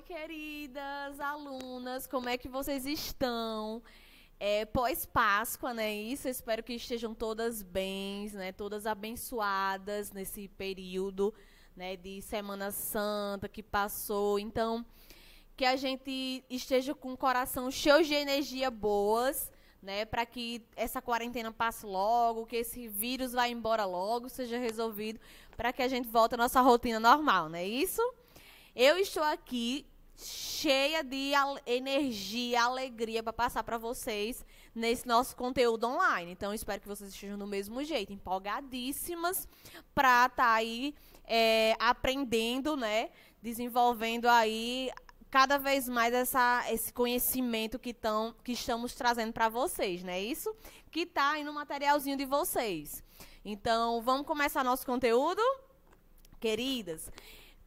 queridas alunas, como é que vocês estão? Pós-Páscoa, né? Isso, eu espero que estejam todas bem, né? Todas abençoadas nesse período, né? De Semana Santa que passou. Então, que a gente esteja com o coração cheio de energia boas, né? Para que essa quarentena passe logo, que esse vírus vá embora logo, seja resolvido, para que a gente volte à nossa rotina normal, não é isso? Eu estou aqui cheia de energia, alegria para passar para vocês nesse nosso conteúdo online. Então, espero que vocês estejam do mesmo jeito, empolgadíssimas para estar aí aprendendo, né? Desenvolvendo aí cada vez mais esse conhecimento que estamos trazendo para vocês, né? Isso que está aí no materialzinho de vocês. Então, vamos começar nosso conteúdo? Queridas,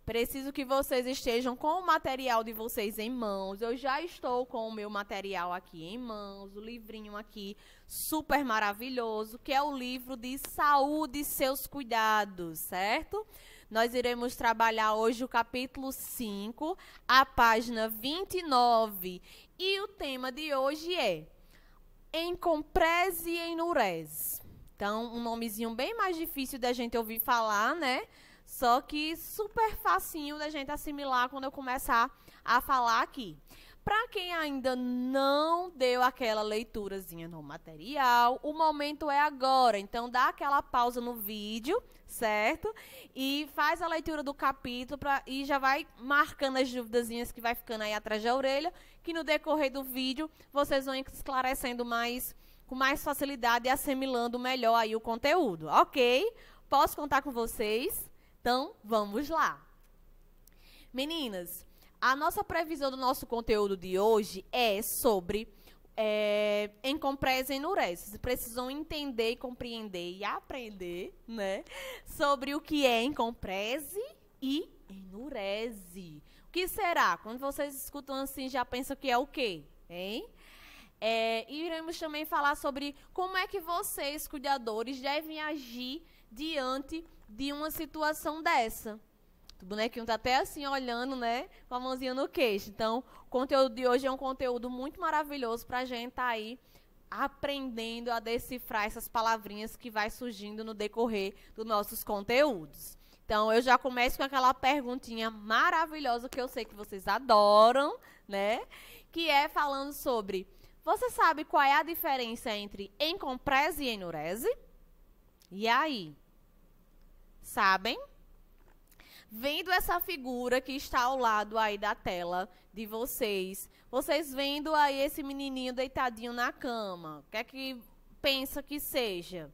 preciso que vocês estejam com o material de vocês em mãos. Eu já estou com o meu material aqui em mãos, o livrinho aqui super maravilhoso, que é o livro de Saúde e Seus Cuidados, certo? Nós iremos trabalhar hoje o capítulo 5, a página 29. E o tema de hoje é Encomprese e Enurese. Então, um nomezinho bem mais difícil da gente ouvir falar, né? Só que super facinho da gente assimilar quando eu começar a falar aqui. Para quem ainda não deu aquela leiturazinha no material, o momento é agora. Então, dá aquela pausa no vídeo, certo? E faz a leitura do capítulo e já vai marcando as duvidazinhas que vai ficando aí atrás da orelha, que no decorrer do vídeo vocês vão esclarecendo com mais facilidade e assimilando melhor aí o conteúdo, ok? Posso contar com vocês? Então, vamos lá. Meninas, a nossa previsão do nosso conteúdo de hoje é sobre encomprese e enurese. Vocês precisam entender, compreender e aprender, né, sobre o que é encomprese e enurese. O que será? Quando vocês escutam assim, já pensam que é o quê? Hein? Iremos também falar sobre como é que vocês, cuidadores, devem agir diante de uma situação dessa. O bonequinho tá até assim, olhando, né, com a mãozinha no queixo. Então, o conteúdo de hoje é um conteúdo muito maravilhoso para a gente estar aí aprendendo a decifrar essas palavrinhas que vai surgindo no decorrer dos nossos conteúdos. Então, eu já começo com aquela perguntinha maravilhosa que eu sei que vocês adoram, né, que é falando sobre: você sabe qual é a diferença entre encomprese e enurese? E aí? Sabem? Vendo essa figura que está ao lado aí da tela de vocês, vocês vendo aí esse menininho deitadinho na cama, o que é que pensa que seja?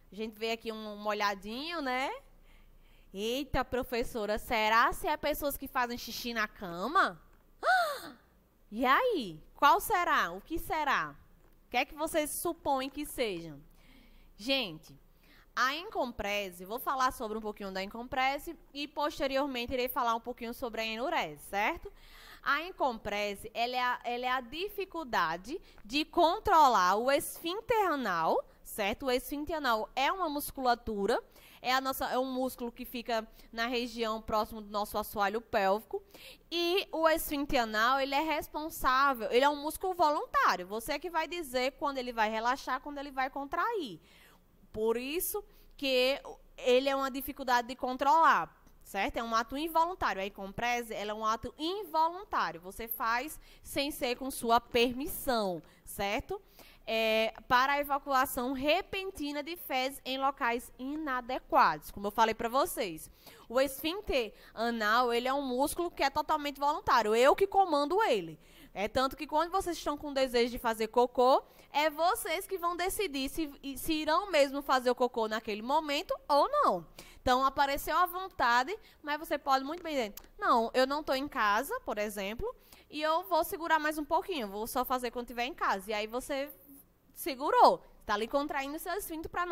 A gente vê aqui um olhadinho, né? Eita, professora, será se é pessoas que fazem xixi na cama? E aí? Qual será? O que será? O que é que vocês supõem que sejam? Gente, a encomprese, vou falar sobre um pouquinho da encomprese e posteriormente irei falar um pouquinho sobre a enurese, certo? A encomprese, ela é a dificuldade de controlar o esfíncter anal, certo? O esfíncter anal é uma musculatura, é um músculo que fica na região próximo do nosso assoalho pélvico. E o esfíncter anal, ele é responsável, ele é um músculo voluntário. Você que vai dizer quando ele vai relaxar, quando ele vai contrair. Por isso que ele é uma dificuldade de controlar, certo? É um ato involuntário. A encomprese, ela é um ato involuntário. Você faz sem ser com sua permissão, certo? Para a evacuação repentina de fezes em locais inadequados, como eu falei para vocês. O esfíncter anal, ele é um músculo que é totalmente voluntário. Eu que comando ele. Tanto que quando vocês estão com desejo de fazer cocô, é vocês que vão decidir se irão mesmo fazer o cocô naquele momento ou não. Então, apareceu à vontade, mas você pode muito bem dizer: não, eu não estou em casa, por exemplo, e eu vou segurar mais um pouquinho, vou só fazer quando estiver em casa. E aí você segurou, está ali contraindo seu esfíncter para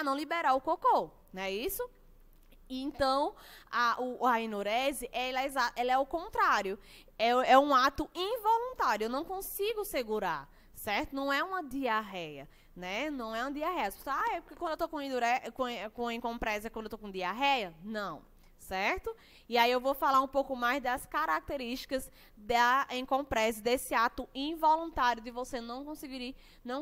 não liberar o cocô, não é isso? Então, a enurese, ela é o contrário. É um ato involuntário. Eu não consigo segurar, certo? Não é uma diarreia, né? Não é uma diarreia. Você fala, é porque quando eu estou com encomprese é quando eu estou com diarreia? Não, certo? E aí eu vou falar um pouco mais das características da encomprese, desse ato involuntário de você não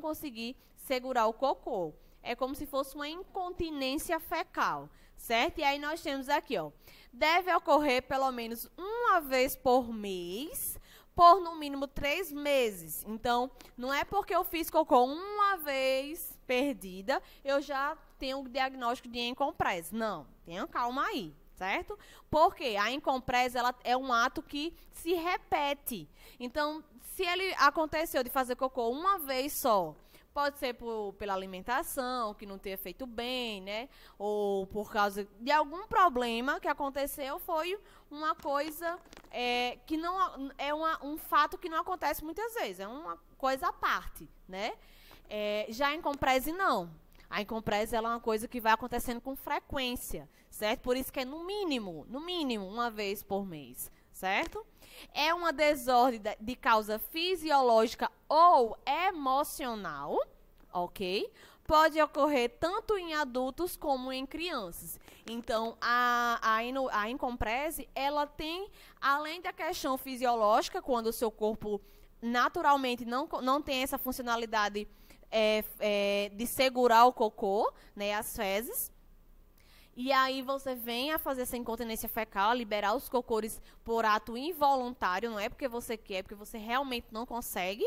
conseguir segurar o cocô. É como se fosse uma incontinência fecal, certo? E aí nós temos aqui, ó, deve ocorrer pelo menos uma vez por mês, por no mínimo 3 meses. Então, não é porque eu fiz cocô uma vez perdida, eu já tenho o diagnóstico de encomprese. Não, tenha calma aí, certo? Porque a encomprese, ela é um ato que se repete. Então, se ele aconteceu de fazer cocô uma vez só, pode ser pela alimentação, que não tenha feito bem, né? Ou por causa de algum problema que aconteceu, foi uma coisa que não é um fato que não acontece muitas vezes, é uma coisa à parte, né? Já a encomprese, não. A encomprese, ela é uma coisa que vai acontecendo com frequência, certo? Por isso que é no mínimo, uma vez por mês, certo? É uma desordem de causa fisiológica ou emocional, ok? Pode ocorrer tanto em adultos como em crianças. Então, a encomprese, ela tem, além da questão fisiológica, quando o seu corpo naturalmente não tem essa funcionalidade de segurar o cocô, né, as fezes. E aí você vem a fazer essa incontinência fecal, liberar os cocôs por ato involuntário, não é porque você quer, é porque você realmente não consegue.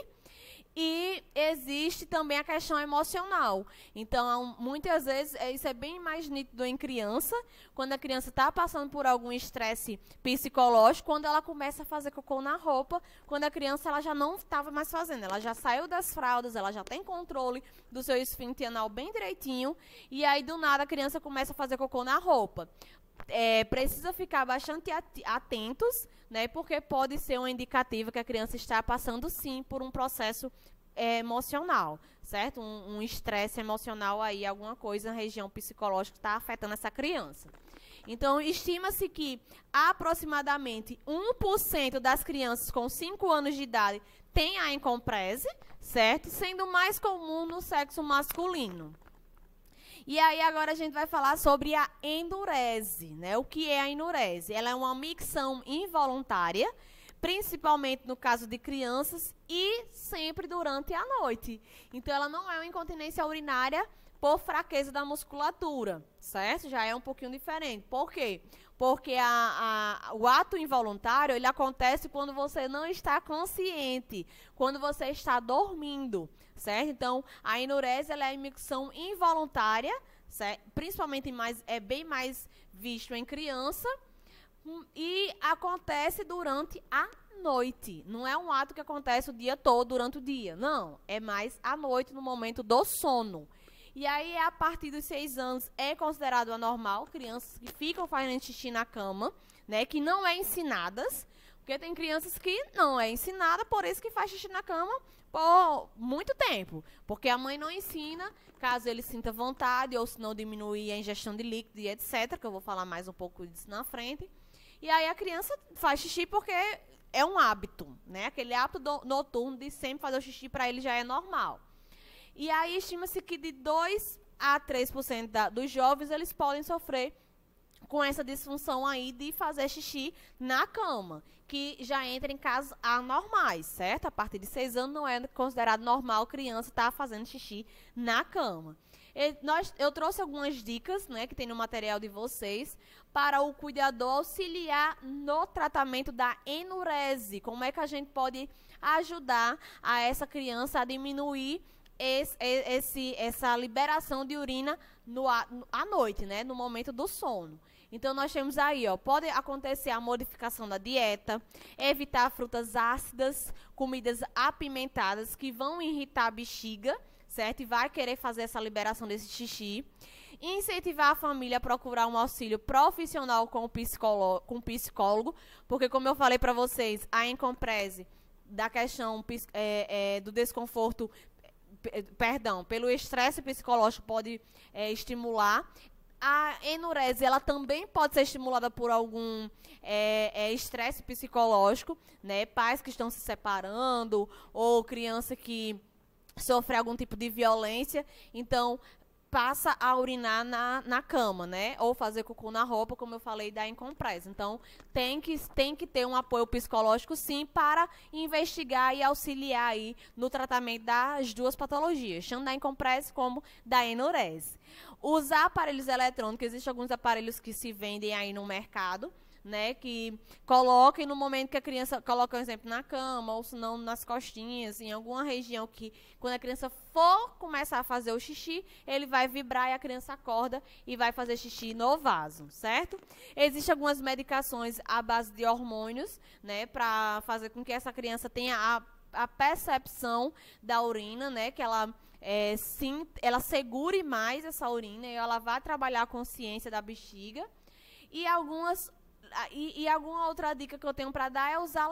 E existe também a questão emocional. Então, muitas vezes, isso é bem mais nítido em criança, quando a criança está passando por algum estresse psicológico, quando ela começa a fazer cocô na roupa, quando a criança ela já não estava mais fazendo, ela já saiu das fraldas, ela já tem controle do seu esfíncter anal bem direitinho, e aí, do nada, a criança começa a fazer cocô na roupa. Precisa ficar bastante atentos, né, porque pode ser uma indicativa que a criança está passando, sim, por um processo emocional, certo? Um estresse emocional aí, alguma coisa na região psicológica está afetando essa criança. Então, estima-se que aproximadamente 1% das crianças com 5 anos de idade tem a encomprese, certo? Sendo mais comum no sexo masculino. E aí, agora a gente vai falar sobre a enurese, né? O que é a enurese? Ela é uma micção involuntária, principalmente no caso de crianças e sempre durante a noite. Então, ela não é uma incontinência urinária por fraqueza da musculatura, certo? Já é um pouquinho diferente. Por quê? Porque o ato involuntário, ele acontece quando você não está consciente, quando você está dormindo, certo? Então, a enurese, ela é a micção involuntária, certo? Principalmente é bem mais visto em criança, e acontece durante a noite. Não é um ato que acontece o dia todo, durante o dia, não. É mais à noite, no momento do sono. E aí, a partir dos 6 anos, é considerado anormal, crianças que ficam fazendo xixi na cama, né, que não é ensinadas, porque tem crianças que não é ensinada, por isso que faz xixi na cama por muito tempo, porque a mãe não ensina, caso ele sinta vontade, ou se não diminuir a ingestão de líquido e etc, que eu vou falar mais um pouco disso na frente. E aí a criança faz xixi porque é um hábito, né, aquele hábito noturno de sempre fazer o xixi para ele já é normal. E aí estima-se que de 2 a 3% dos jovens, eles podem sofrer com essa disfunção aí de fazer xixi na cama, que já entra em casos anormais, certo? A partir de 6 anos não é considerado normal criança estar fazendo xixi na cama. Eu trouxe algumas dicas, né, que tem no material de vocês, para o cuidador auxiliar no tratamento da enurese. Como é que a gente pode ajudar a essa criança a diminuir essa liberação de urina à noite, né, no momento do sono. Então, nós temos aí, ó, pode acontecer a modificação da dieta, evitar frutas ácidas, comidas apimentadas que vão irritar a bexiga, certo? E vai querer fazer essa liberação desse xixi. Incentivar a família a procurar um auxílio profissional com o psicólogo, porque, como eu falei para vocês, a encomprese da questão do desconforto, pelo estresse psicológico pode estimular. A enurese, ela também pode ser estimulada por algum estresse psicológico, né? Pais que estão se separando ou criança que sofre algum tipo de violência. Então, passa a urinar na cama, né? Ou fazer cocô na roupa, como eu falei, da Incompress. Então, tem que ter um apoio psicológico, sim, para investigar e auxiliar aí no tratamento das duas patologias, tanto da Incompress como da enurese. Usar aparelhos eletrônicos, existem alguns aparelhos que se vendem aí no mercado, né, que coloquem no momento que a criança, coloca um exemplo na cama, ou se não nas costinhas, em alguma região que, quando a criança for começar a fazer o xixi, ele vai vibrar e a criança acorda e vai fazer xixi no vaso, certo? Existem algumas medicações à base de hormônios, né, para fazer com que essa criança tenha a percepção da urina, né, que ela sim, ela segure mais essa urina e ela vai trabalhar a consciência da bexiga. E alguma outra dica que eu tenho para dar é usar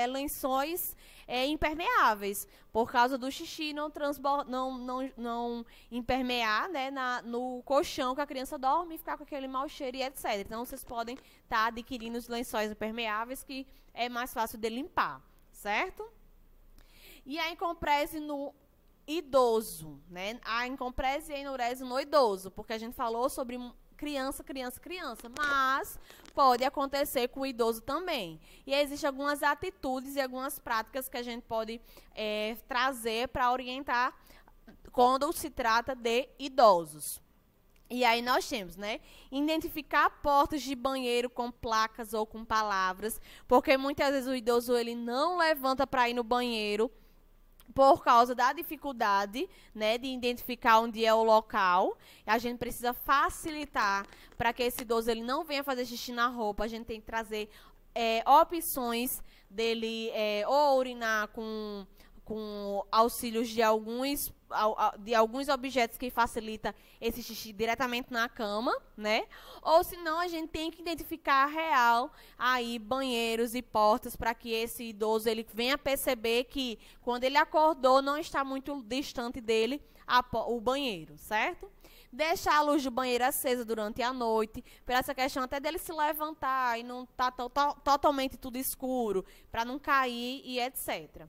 lençóis impermeáveis, por causa do xixi não impermear, né, no colchão que a criança dorme e ficar com aquele mau cheiro e etc. Então, vocês podem estar adquirindo os lençóis impermeáveis, que é mais fácil de limpar, certo? E a Incompress no idoso, né? A Incompress e a enurese no idoso, porque a gente falou sobre criança, mas pode acontecer com o idoso também. E existem algumas atitudes e algumas práticas que a gente pode trazer para orientar quando se trata de idosos. E aí nós temos, né, identificar portas de banheiro com placas ou com palavras, porque muitas vezes o idoso ele não levanta para ir no banheiro, por causa da dificuldade, né, de identificar onde é o local. A gente precisa facilitar para que esse idoso ele não venha fazer xixi na roupa. A gente tem que trazer opções dele ou urinar com auxílios de alguns objetos que facilita esse xixi diretamente na cama, né? Ou senão a gente tem que identificar real aí banheiros e portas para que esse idoso ele venha perceber que quando ele acordou não está muito distante dele o banheiro, certo? Deixar a luz do banheiro acesa durante a noite, por essa questão até dele se levantar e não estar totalmente tudo escuro, para não cair e etc.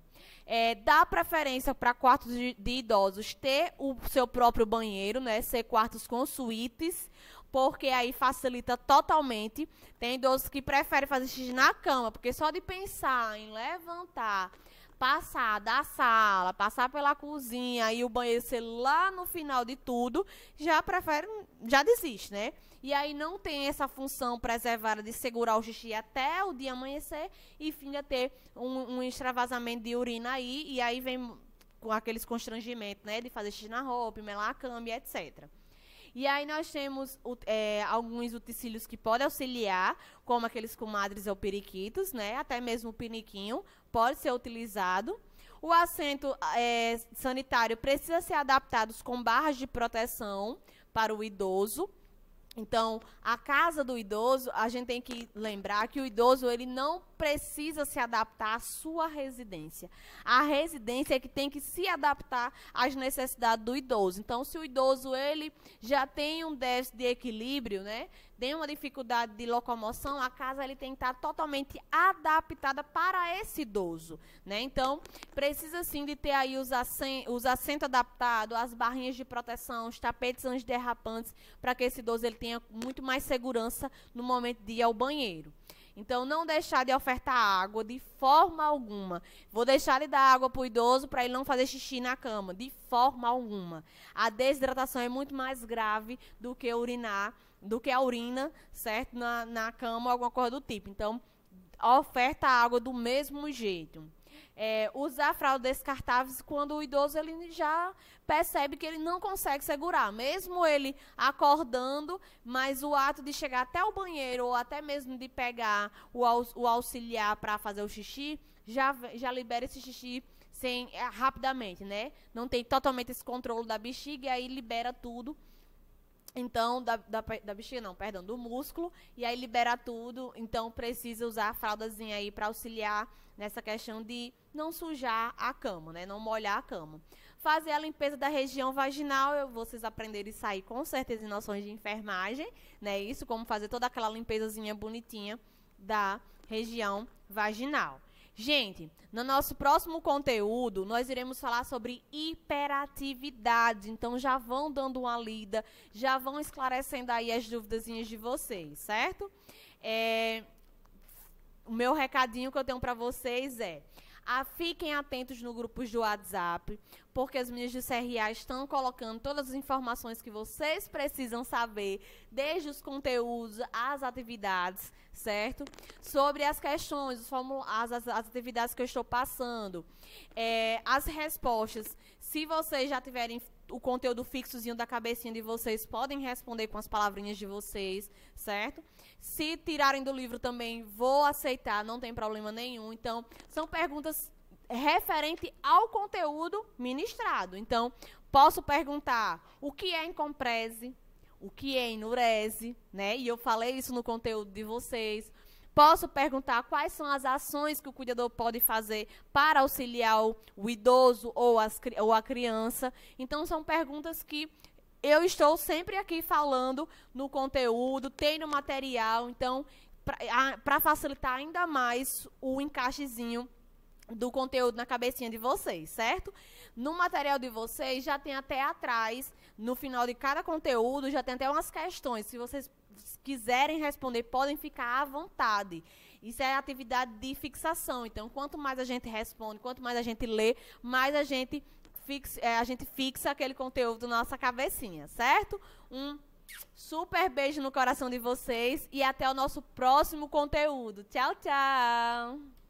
Dar preferência para quartos de idosos ter o seu próprio banheiro, né? Ser quartos com suítes, porque aí facilita totalmente. Tem idosos que preferem fazer xixi na cama, porque só de pensar em levantar, passar da sala, passar pela cozinha e o banheiro ser lá no final de tudo, já desiste, né? E aí não tem essa função preservada de segurar o xixi até o dia amanhecer e finda ter um extravasamento de urina aí, e aí vem com aqueles constrangimentos, né? De fazer xixi na roupa, melar a cama, etc. E aí nós temos alguns utensílios que podem auxiliar, como aqueles comadres ou periquitos, né? Até mesmo o piniquinho pode ser utilizado. O assento sanitário precisa ser adaptado com barras de proteção para o idoso. Então, a casa do idoso, a gente tem que lembrar que o idoso ele não precisa se adaptar à sua residência. A residência é que tem que se adaptar às necessidades do idoso. Então, se o idoso ele já tem um déficit de equilíbrio, né, tem uma dificuldade de locomoção, a casa ele tem que estar totalmente adaptada para esse idoso, né? Então, precisa sim de ter aí os assentos adaptados, as barrinhas de proteção, os tapetes antiderrapantes, para que esse idoso ele tenha muito mais segurança no momento de ir ao banheiro. Então, não deixar de ofertar água de forma alguma. Vou deixar de dar água para o idoso para ele não fazer xixi na cama, de forma alguma. A desidratação é muito mais grave do que a urina, certo? Na cama ou alguma coisa do tipo. Então, oferta água do mesmo jeito. Usar fraldas descartáveis quando o idoso ele já percebe que ele não consegue segurar, mesmo ele acordando, mas o ato de chegar até o banheiro ou até mesmo de pegar o auxiliar para fazer o xixi, já libera esse xixi rapidamente, né? Não tem totalmente esse controle da bexiga e aí libera tudo. Então, da bexiga não, perdão, do músculo, e aí libera tudo, então precisa usar a fraldazinha aí para auxiliar nessa questão de não sujar a cama, né, não molhar a cama. Fazer a limpeza da região vaginal, vocês aprenderem isso aí com certeza em noções de enfermagem, né, isso, como fazer toda aquela limpezazinha bonitinha da região vaginal. Gente, no nosso próximo conteúdo, nós iremos falar sobre hiperatividade. Então, já vão dando uma lida, já vão esclarecendo aí as dúvidazinhas de vocês, certo? O meu recadinho que eu tenho para vocês é: fiquem atentos no grupos do WhatsApp, porque as meninas do CRA estão colocando todas as informações que vocês precisam saber, desde os conteúdos, as atividades, certo? Sobre as questões, as atividades que eu estou passando, as respostas. Se vocês já tiverem o conteúdo fixozinho da cabecinha de vocês, podem responder com as palavrinhas de vocês, certo? Se tirarem do livro também, vou aceitar, não tem problema nenhum. Então, são perguntas referente ao conteúdo ministrado. Então, posso perguntar o que é Incomprese, o que é Enurese, né? E eu falei isso no conteúdo de vocês. Posso perguntar quais são as ações que o cuidador pode fazer para auxiliar o idoso ou a criança. Então, são perguntas que eu estou sempre aqui falando no conteúdo, tem no material. Então, para facilitar ainda mais o encaixezinho do conteúdo na cabecinha de vocês, certo? No material de vocês já tem até atrás, no final de cada conteúdo, já tem até umas questões. Se vocês quiserem responder, podem ficar à vontade. Isso é atividade de fixação. Então, quanto mais a gente responde, quanto mais a gente lê, mais a gente fixa aquele conteúdo na nossa cabecinha, certo? Um super beijo no coração de vocês e até o nosso próximo conteúdo. Tchau, tchau!